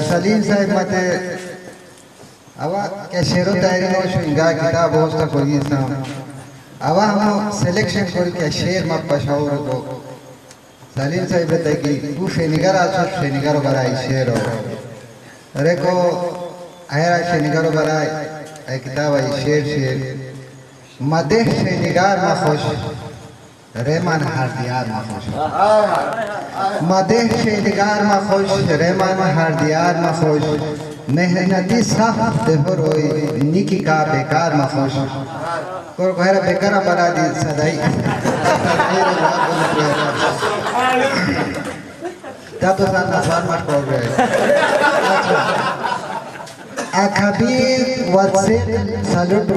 सलीम साहब मते अवा क्या शेरो तैयारी नो शुंगा किताब होस्ता कोई सा अवा हम सिलेक्शन कर क्या शेर मत पशावर को सलीम साहब बताए कि तू शेनिगर आछो शेनिगर बराई शेर हो अरे को आया शेनिगर बराई आई किताब आई शेर मदे शेनिगर मा खुश रेमान हारदियार मा खुश मदे शेनिगर मा खुश रेमान हारदियार मा खुश मेहनती सख्त होरोई निकी का बेकार मा खुश कोर घरा बेकार बना दी सदाई ता तो साना फॉर्मेट कर रहे अच्छा अखबीर वत्से सलूट